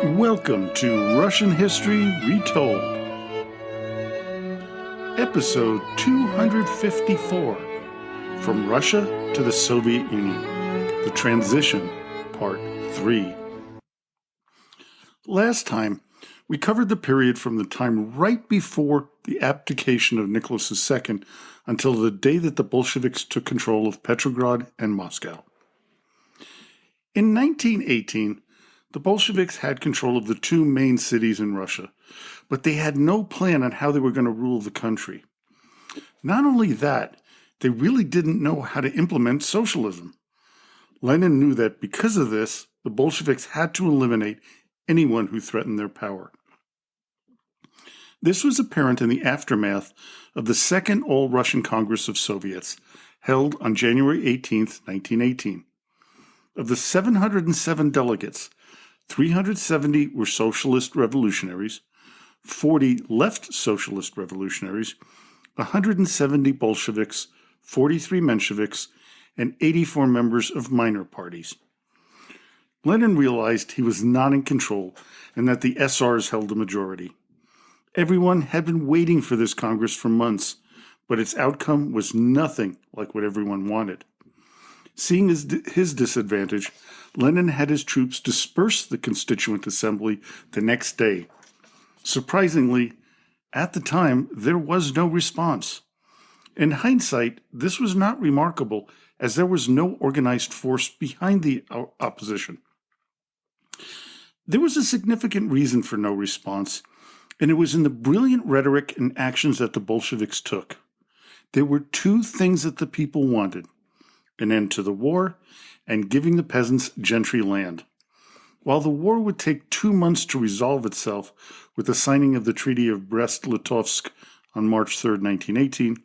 Welcome to Russian History Retold, episode 254, From Russia to the Soviet Union, The Transition, Part 3. Last time, we covered the period from the time right before the abdication of Nicholas II until the day that the Bolsheviks took control of Petrograd and Moscow. In 1918, the Bolsheviks had control of the two main cities in Russia, but they had no plan on how they were going to rule the country. Not only that, they really didn't know how to implement socialism. Lenin knew that because of this, the Bolsheviks had to eliminate anyone who threatened their power. This was apparent in the aftermath of the Second All-Russian Congress of Soviets, held on January 18, 1918. Of the 707 delegates, 370 were socialist revolutionaries, 40 left socialist revolutionaries, 170 Bolsheviks, 43 Mensheviks, and 84 members of minor parties. Lenin realized he was not in control and that the SRs held the majority. Everyone had been waiting for this Congress for months, but its outcome was nothing like what everyone wanted. Seeing his disadvantage, Lenin had his troops disperse the Constituent Assembly the next day. Surprisingly, at the time, there was no response. In hindsight, this was not remarkable, as there was no organized force behind the opposition. There was a significant reason for no response, and it was in the brilliant rhetoric and actions that the Bolsheviks took. There were two things that the people wanted: an end to the war, and giving the peasants gentry land. While the war would take 2 months to resolve itself with the signing of the Treaty of Brest-Litovsk on March 3, 1918,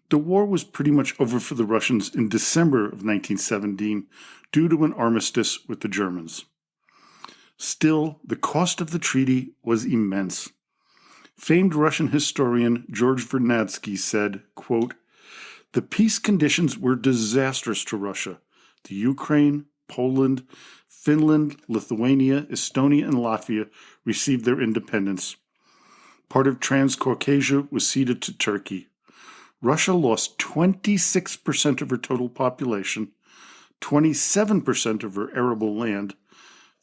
the war was pretty much over for the Russians in December of 1917 due to an armistice with the Germans. Still, the cost of the treaty was immense. Famed Russian historian George Vernadsky said, quote, "The peace conditions were disastrous to Russia. The Ukraine, Poland, Finland, Lithuania, Estonia, and Latvia received their independence. Part of Transcaucasia was ceded to Turkey. Russia lost 26% of her total population, 27% of her arable land,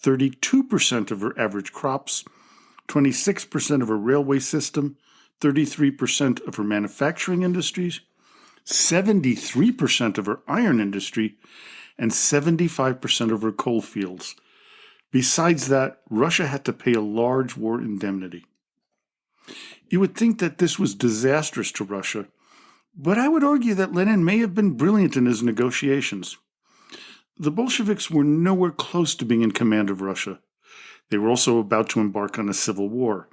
32% of her average crops, 26% of her railway system, 33% of her manufacturing industries, 73% of her iron industry, and 75% of her coal fields. Besides that, Russia had to pay a large war indemnity." You would think that this was disastrous to Russia, but I would argue that Lenin may have been brilliant in his negotiations. The Bolsheviks were nowhere close to being in command of Russia. They were also about to embark on a civil war.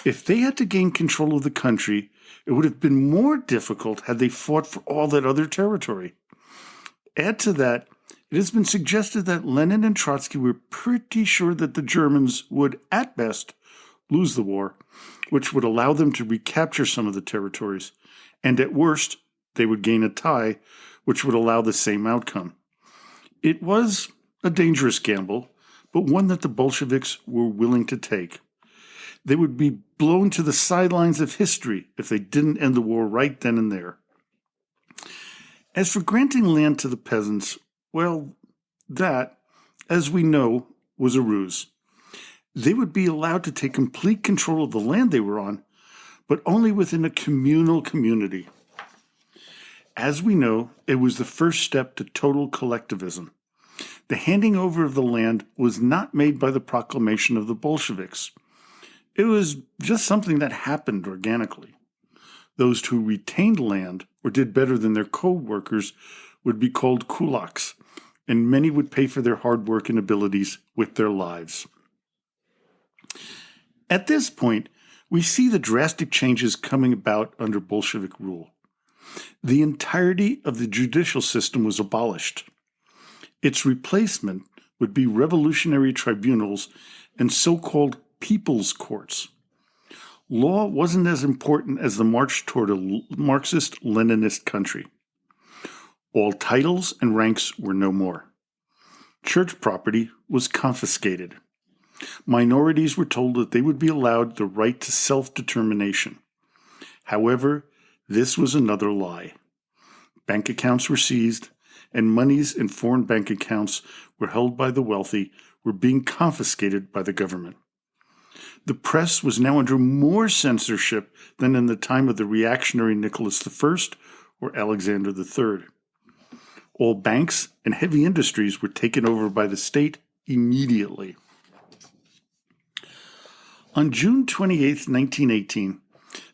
If they had to gain control of the country, it would have been more difficult had they fought for all that other territory. Add to that, it has been suggested that Lenin and Trotsky were pretty sure that the Germans would, at best, lose the war, which would allow them to recapture some of the territories, and at worst, they would gain a tie, which would allow the same outcome. It was a dangerous gamble, but one that the Bolsheviks were willing to take. They would be blown to the sidelines of history if they didn't end the war right then and there. As for granting land to the peasants, well, that, as we know, was a ruse. They would be allowed to take complete control of the land they were on, but only within a communal community. As we know, it was the first step to total collectivism. The handing over of the land was not made by the proclamation of the Bolsheviks. It was just something that happened organically. Those who retained land or did better than their co-workers would be called kulaks, and many would pay for their hard work and abilities with their lives. At this point, we see the drastic changes coming about under Bolshevik rule. The entirety of the judicial system was abolished. Its replacement would be revolutionary tribunals and so-called people's courts. Law wasn't as important as the march toward a Marxist-Leninist country. All titles and ranks were no more. Church property was confiscated. Minorities were told that they would be allowed the right to self-determination. However, this was another lie. Bank accounts were seized, and monies in foreign bank accounts were held by the wealthy were being confiscated by the government. The press was now under more censorship than in the time of the reactionary Nicholas I or Alexander III. All banks and heavy industries were taken over by the state immediately. On June 28, 1918,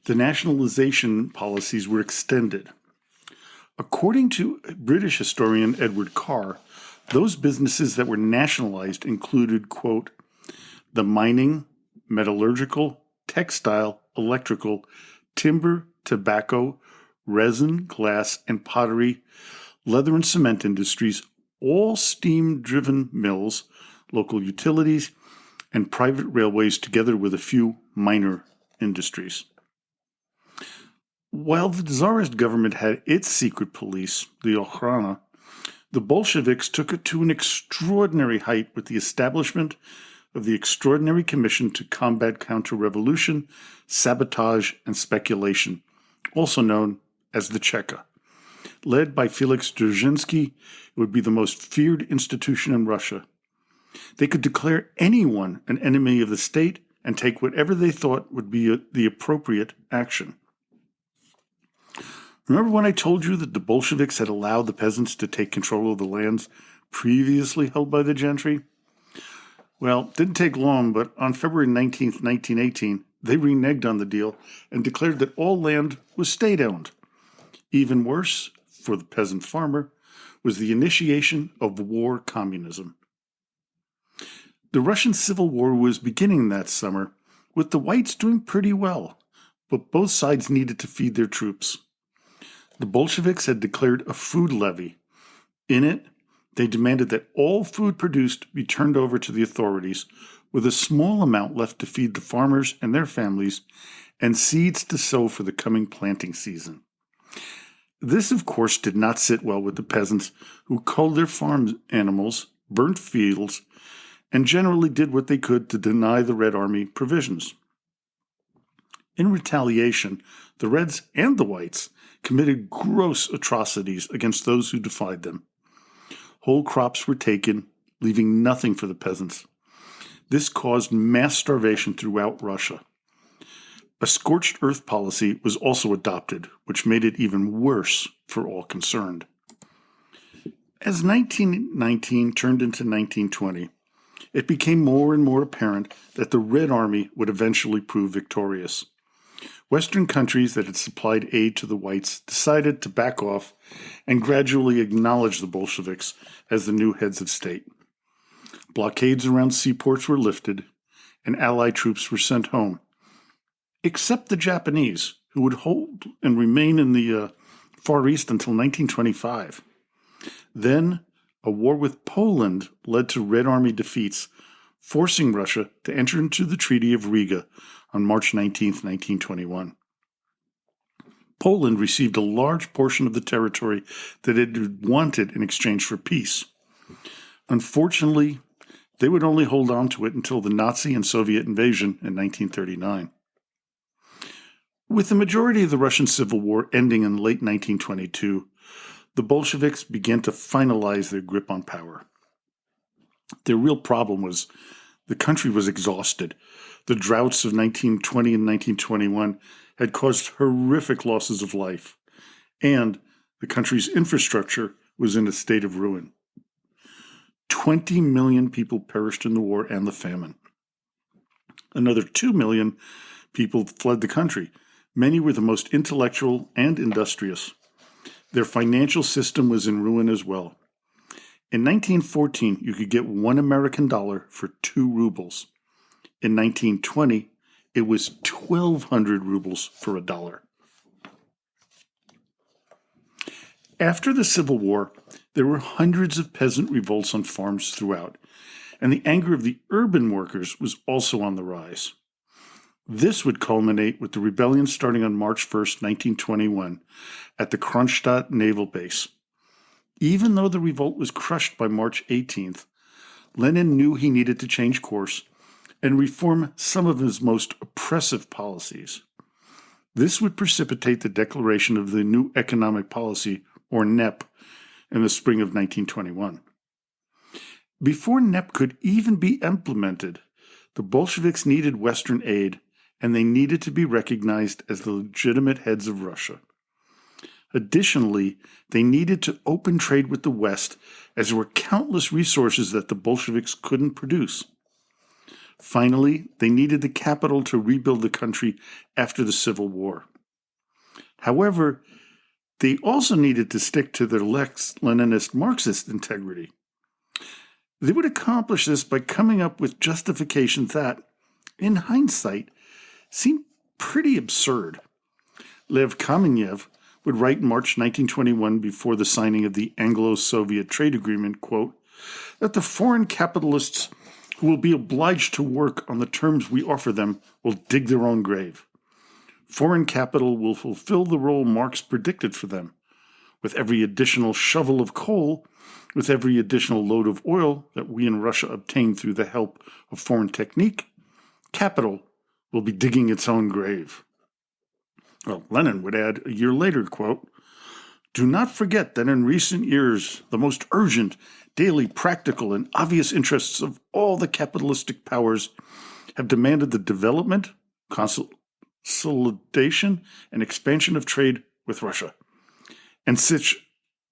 the nationalization policies were extended. According to British historian Edward Carr, those businesses that were nationalized included, quote, the mining, metallurgical, textile, electrical, timber, tobacco, resin, glass, and pottery, leather and cement industries, all steam-driven mills, local utilities, and private railways, together with a few minor industries. While the Tsarist government had its secret police, the Okhrana, the Bolsheviks took it to an extraordinary height with the establishment of the Extraordinary Commission to Combat Counter-Revolution, Sabotage, and Speculation, also known as the Cheka. Led by Felix Dzerzhinsky, it would be the most feared institution in Russia. They could declare anyone an enemy of the state and take whatever they thought would be the appropriate action. Remember when I told you that the Bolsheviks had allowed the peasants to take control of the lands previously held by the gentry? Well, it didn't take long, but on February 19, 1918, they reneged on the deal and declared that all land was state-owned. Even worse, for the peasant farmer, was the initiation of war communism. The Russian Civil War was beginning that summer, with the whites doing pretty well, but both sides needed to feed their troops. The Bolsheviks had declared a food levy. In it, they demanded that all food produced be turned over to the authorities, with a small amount left to feed the farmers and their families, and seeds to sow for the coming planting season. This, of course, did not sit well with the peasants, who culled their farm animals, burnt fields, and generally did what they could to deny the Red Army provisions. In retaliation, the Reds and the Whites committed gross atrocities against those who defied them. Whole crops were taken, leaving nothing for the peasants. This caused mass starvation throughout Russia. A scorched earth policy was also adopted, which made it even worse for all concerned. As 1919 turned into 1920, it became more and more apparent that the Red Army would eventually prove victorious. Western countries that had supplied aid to the whites decided to back off and gradually acknowledge the Bolsheviks as the new heads of state. Blockades around seaports were lifted, and Allied troops were sent home, except the Japanese, who would hold and remain in the Far East until 1925. Then, a war with Poland led to Red Army defeats, forcing Russia to enter into the Treaty of Riga on March 19, 1921. Poland received a large portion of the territory that it had wanted in exchange for peace. Unfortunately, they would only hold on to it until the Nazi and Soviet invasion in 1939. With the majority of the Russian Civil War ending in late 1922, the Bolsheviks began to finalize their grip on power. Their real problem was the country was exhausted. The droughts of 1920 and 1921 had caused horrific losses of life, and the country's infrastructure was in a state of ruin. 20 million people perished in the war and the famine. Another 2 million people fled the country. Many were the most intellectual and industrious. Their financial system was in ruin as well. In 1914, you could get $1 American for 2 rubles. In 1920, it was 1,200 rubles for $1. After the Civil War, there were hundreds of peasant revolts on farms throughout, and the anger of the urban workers was also on the rise. This would culminate with the rebellion starting on March 1, 1921, at the Kronstadt Naval Base. Even though the revolt was crushed by March 18th, Lenin knew he needed to change course and reform some of his most oppressive policies. This would precipitate the declaration of the New Economic Policy, or NEP, in the spring of 1921. Before NEP could even be implemented, the Bolsheviks needed Western aid, and they needed to be recognized as the legitimate heads of Russia. Additionally, they needed to open trade with the West, as there were countless resources that the Bolsheviks couldn't produce. Finally, they needed the capital to rebuild the country after the Civil War. However, they also needed to stick to their Leninist Marxist integrity. They would accomplish this by coming up with justifications that, in hindsight, seemed pretty absurd. Lev Kamenev would write in March 1921, before the signing of the Anglo-Soviet trade agreement, quote, that the foreign capitalists who will be obliged to work on the terms we offer them will dig their own grave. Foreign capital will fulfill the role Marx predicted for them. With every additional shovel of coal, with every additional load of oil that we in Russia obtain through the help of foreign technique, capital will be digging its own grave. Well, Lenin would add a year later, quote, do not forget that in recent years, the most urgent, daily, practical, and obvious interests of all the capitalistic powers have demanded the development, consolidation, and expansion of trade with Russia. And since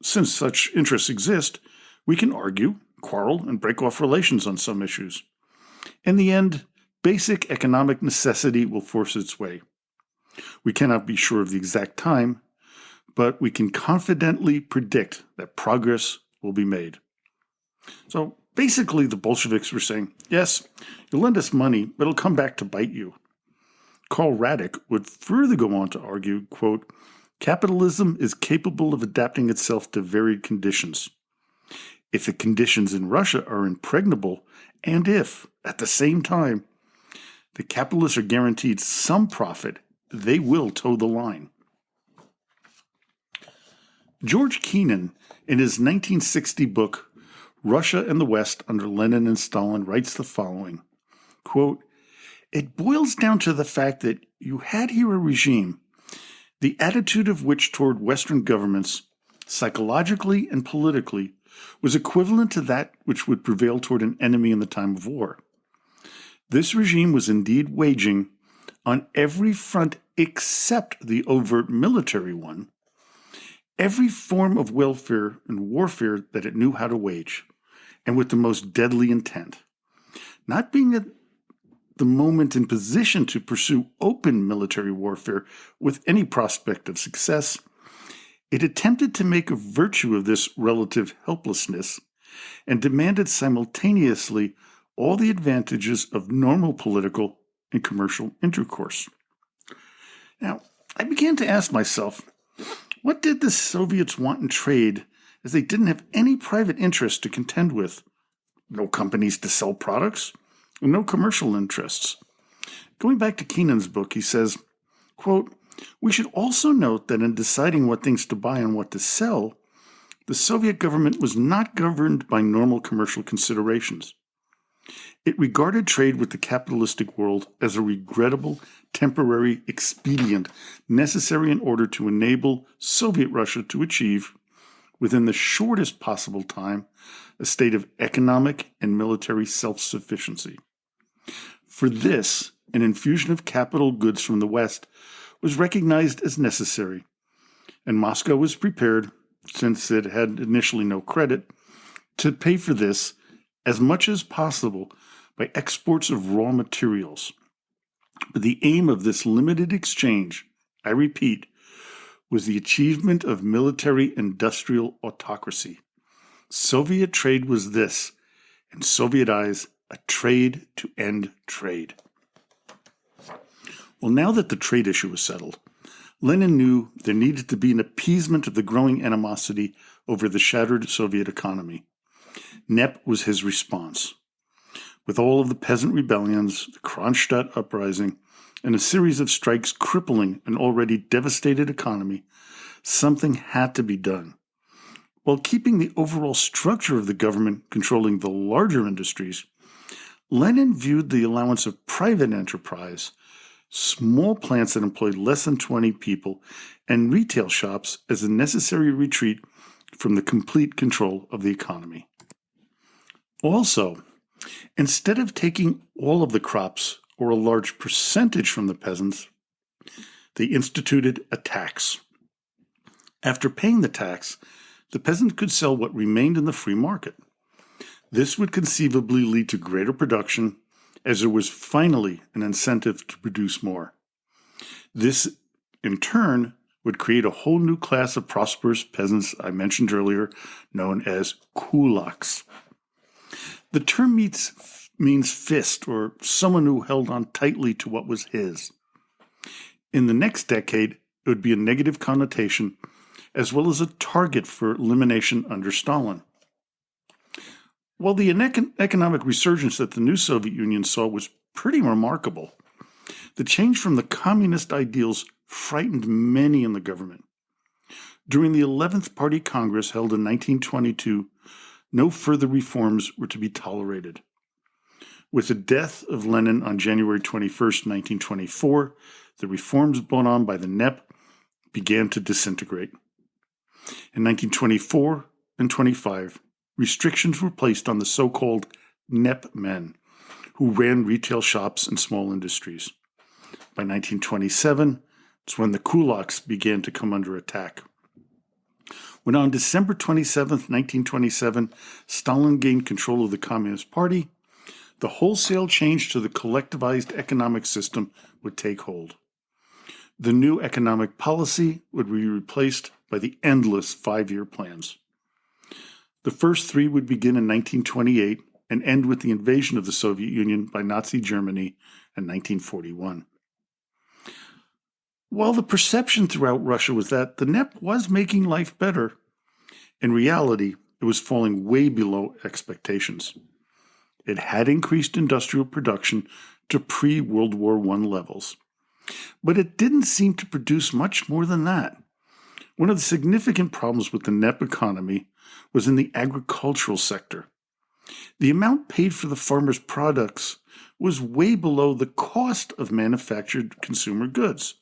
such interests exist, we can argue, quarrel, and break off relations on some issues. In the end, basic economic necessity will force its way. We cannot be sure of the exact time, but we can confidently predict that progress will be made. So basically, the Bolsheviks were saying, yes, you'll lend us money, but it'll come back to bite you. Karl Radek would further go on to argue, quote, capitalism is capable of adapting itself to varied conditions. If the conditions in Russia are impregnable, and if, at the same time, the capitalists are guaranteed some profit, they will toe the line. George Kennan, in his 1960 book, Russia and the West under Lenin and Stalin, writes the following, quote, it boils down to the fact that you had here a regime, the attitude of which toward Western governments, psychologically and politically, was equivalent to that which would prevail toward an enemy in the time of war. This regime was indeed waging, on every front except the overt military one, every form of welfare and warfare that it knew how to wage, and with the most deadly intent. Not being at the moment in position to pursue open military warfare with any prospect of success, it attempted to make a virtue of this relative helplessness and demanded simultaneously all the advantages of normal political and commercial intercourse. Now, I began to ask myself, what did the Soviets want in trade, as they didn't have any private interest to contend with? No companies to sell products, and no commercial interests. Going back to Kennan's book, he says, quote, we should also note that in deciding what things to buy and what to sell, the Soviet government was not governed by normal commercial considerations. It regarded trade with the capitalistic world as a regrettable, temporary expedient necessary in order to enable Soviet Russia to achieve, within the shortest possible time, a state of economic and military self-sufficiency. For this, an infusion of capital goods from the West was recognized as necessary, and Moscow was prepared, since it had initially no credit, to pay for this as much as possible by exports of raw materials. But the aim of this limited exchange, I repeat, was the achievement of military-industrial autocracy. Soviet trade was this, in Soviet eyes, a trade to end trade. Well, now that the trade issue was settled, Lenin knew there needed to be an appeasement of the growing animosity over the shattered Soviet economy. NEP was his response. With all of the peasant rebellions, the Kronstadt uprising, and a series of strikes crippling an already devastated economy, something had to be done. While keeping the overall structure of the government controlling the larger industries, Lenin viewed the allowance of private enterprise, small plants that employed less than 20 people, and retail shops as a necessary retreat from the complete control of the economy. Also, instead of taking all of the crops or a large percentage from the peasants, they instituted a tax. After paying the tax, the peasant could sell what remained in the free market. This would conceivably lead to greater production, as there was finally an incentive to produce more. This, in turn, would create a whole new class of prosperous peasants I mentioned earlier, known as kulaks. The term means fist, or someone who held on tightly to what was his. In the next decade, it would be a negative connotation, as well as a target for elimination under Stalin. While the economic resurgence that the new Soviet Union saw was pretty remarkable, the change from the communist ideals frightened many in the government. During the 11th Party Congress held in 1922, no further reforms were to be tolerated. With the death of Lenin on January 21, 1924, the reforms brought on by the NEP began to disintegrate. In 1924 and 25, restrictions were placed on the so-called NEP men, who ran retail shops and small industries. By 1927, it's when the kulaks began to come under attack. When on December 27, 1927, Stalin gained control of the Communist Party, the wholesale change to the collectivized economic system would take hold. The new economic policy would be replaced by the endless 5-year plans. The first 3 would begin in 1928 and end with the invasion of the Soviet Union by Nazi Germany in 1941. While the perception throughout Russia was that the NEP was making life better, in reality, it was falling way below expectations. It had increased industrial production to pre-World War I levels, but it didn't seem to produce much more than that. One of the significant problems with the NEP economy was in the agricultural sector. The amount paid for the farmers' products was way below the cost of manufactured consumer goods.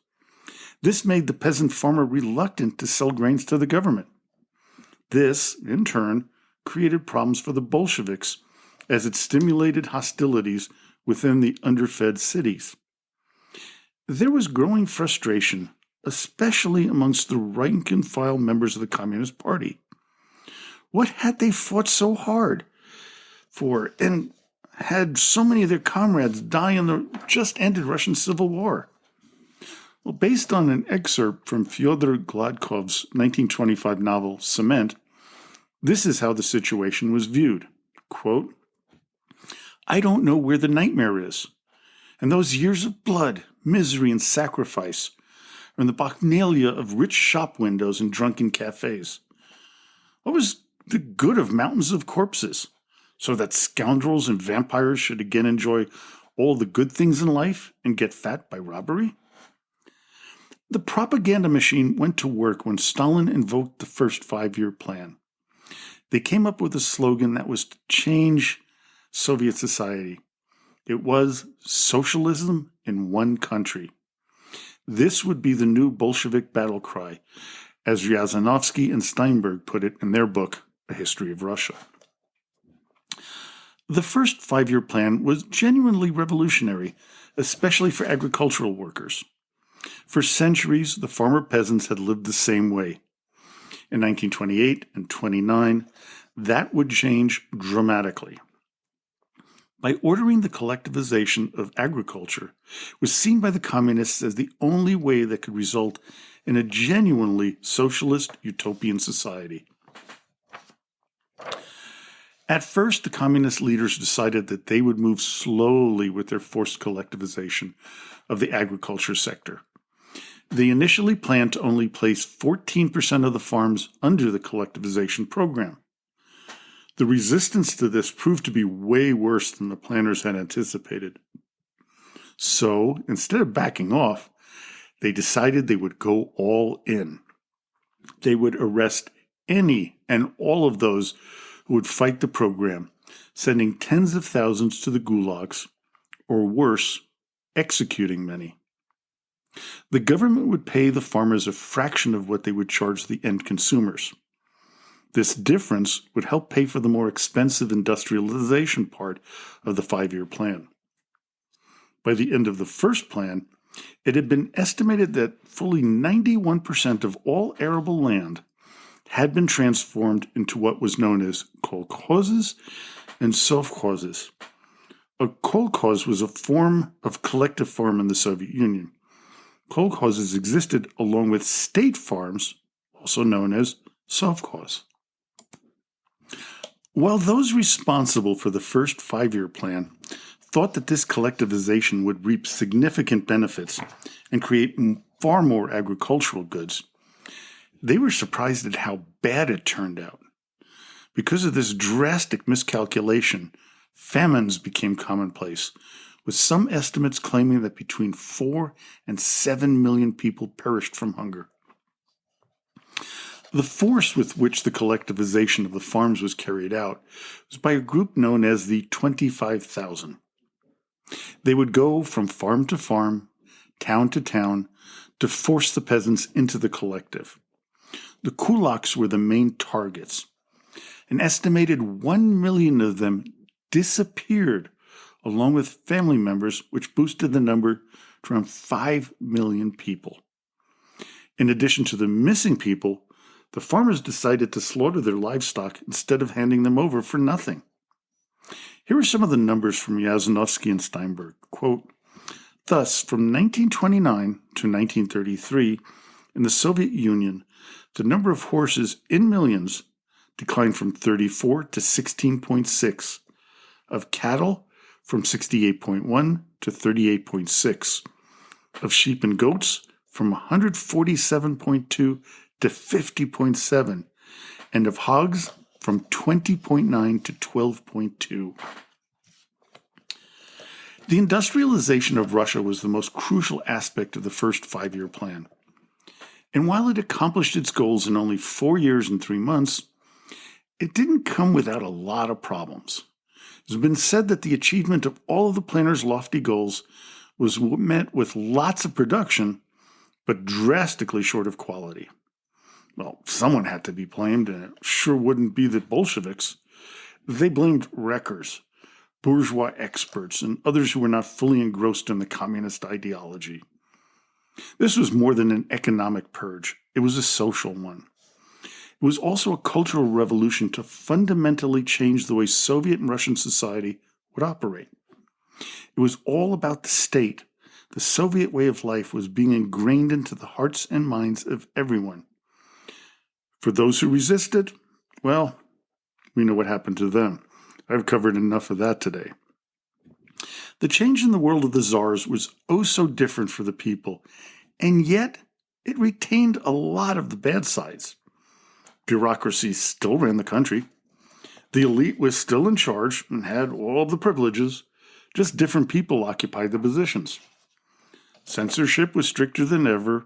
This made the peasant farmer reluctant to sell grains to the government. This, in turn, created problems for the Bolsheviks as it stimulated hostilities within the underfed cities. There was growing frustration, especially amongst the rank-and-file members of the Communist Party. What had they fought so hard for and had so many of their comrades die in the just-ended Russian Civil War? Well, based on an excerpt from Fyodor Gladkov's 1925 novel, Cement, this is how the situation was viewed. Quote, "I don't know where the nightmare is. And those years of blood, misery, and sacrifice are in the bacchanalia of rich shop windows and drunken cafes. What was the good of mountains of corpses, so that scoundrels and vampires should again enjoy all the good things in life and get fat by robbery?" The propaganda machine went to work when Stalin invoked the first 5-year plan. They came up with a slogan that was to change Soviet society. It was socialism in one country. This would be the new Bolshevik battle cry, as Ryazanovsky and Steinberg put it in their book, A History of Russia. The first 5-year plan was genuinely revolutionary, especially for agricultural workers. For centuries, the farmer peasants had lived the same way. In 1928 and 29, that would change dramatically. By ordering the collectivization of agriculture, it was seen by the communists as the only way that could result in a genuinely socialist utopian society. At first, the communist leaders decided that they would move slowly with their forced collectivization of the agriculture sector. They initially planned to only place 14% of the farms under the collectivization program. The resistance to this proved to be way worse than the planners had anticipated. So, instead of backing off, they decided they would go all in. They would arrest any and all of those who would fight the program sending tens of thousands to the gulags, or worse, executing many. The government would pay the farmers a fraction of what they would charge the end consumers. This difference would help pay for the more expensive industrialization part of the 5-year plan. By the end of the first plan, it had been estimated that fully 91% of all arable land had been transformed into what was known as kolkhozes and sovkhozes. A kolkhoz was a form of collective farm in the Soviet Union. Kolkhozes existed along with state farms, also known as sovkhoz. While those responsible for the first 5-year plan thought that this collectivization would reap significant benefits and create far more agricultural goods, they were surprised at how bad it turned out. Because of this drastic miscalculation, famines became commonplace, with some estimates claiming that between 4 and 7 million people perished from hunger. The force with which the collectivization of the farms was carried out was by a group known as the 25,000. They would go from farm to farm, town to town, to force the peasants into the collective. The kulaks were the main targets. An estimated 1 million of them disappeared, along with family members, which boosted the number to around 5 million people. In addition to the missing people, the farmers decided to slaughter their livestock instead of handing them over for nothing. Here are some of the numbers from Yazanovsky and Steinberg. Quote, thus, from 1929 to 1933, in the Soviet Union, the number of horses in millions declined from 34 to 16.6, of cattle from 68.1 to 38.6, of sheep and goats from 147.2 to 50.7, and of hogs from 20.9 to 12.2. The industrialization of Russia was the most crucial aspect of the first 5-year plan. And while it accomplished its goals in only 4 years and 3 months, it didn't come without a lot of problems. It's been said that the achievement of all of the planner's lofty goals was met with lots of production, but drastically short of quality. Well, someone had to be blamed, and it sure wouldn't be the Bolsheviks. They blamed wreckers, bourgeois experts, and others who were not fully engrossed in the communist ideology. This was more than an economic purge. It was a social one. It was also a cultural revolution to fundamentally change the way Soviet and Russian society would operate. It was all about the state. The Soviet way of life was being ingrained into the hearts and minds of everyone. For those who resisted, well, we know what happened to them. I've covered enough of that today. The change in the world of the czars was oh so different for the people, and yet it retained a lot of the bad sides. Bureaucracy still ran the country. The elite was still in charge and had all the privileges, just different people occupied the positions. Censorship was stricter than ever,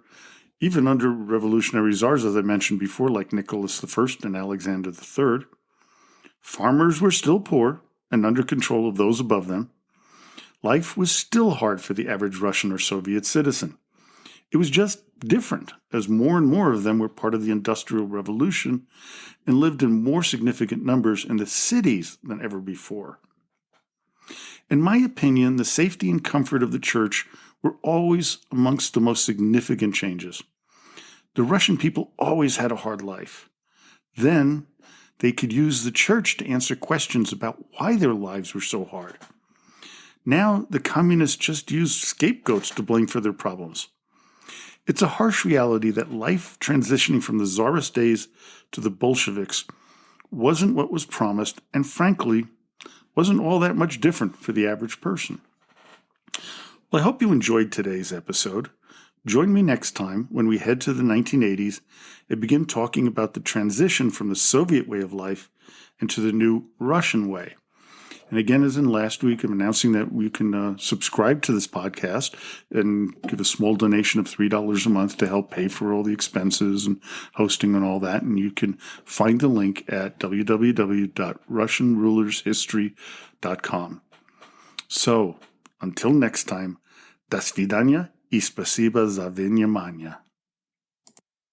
even under revolutionary czars, as I mentioned before, like Nicholas I and Alexander III. Farmers were still poor and under control of those above them. Life was still hard for the average Russian or Soviet citizen. It was just different, as more and more of them were part of the Industrial Revolution and lived in more significant numbers in the cities than ever before. In my opinion, the safety and comfort of the church were always amongst the most significant changes. The Russian people always had a hard life. Then they could use the church to answer questions about why their lives were so hard. Now the communists just used scapegoats to blame for their problems. It's a harsh reality that life transitioning from the Tsarist days to the Bolsheviks wasn't what was promised, and frankly, wasn't all that much different for the average person. Well, I hope you enjoyed today's episode. Join me next time when we head to the 1980s and begin talking about the transition from the Soviet way of life into the new Russian way. And again, as in last week, I'm announcing that you can subscribe to this podcast and give a small donation of $3 a month to help pay for all the expenses and hosting and all that. And you can find the link at www.russianrulershistory.com. So, until next time, до свидания и спасибо за внимание.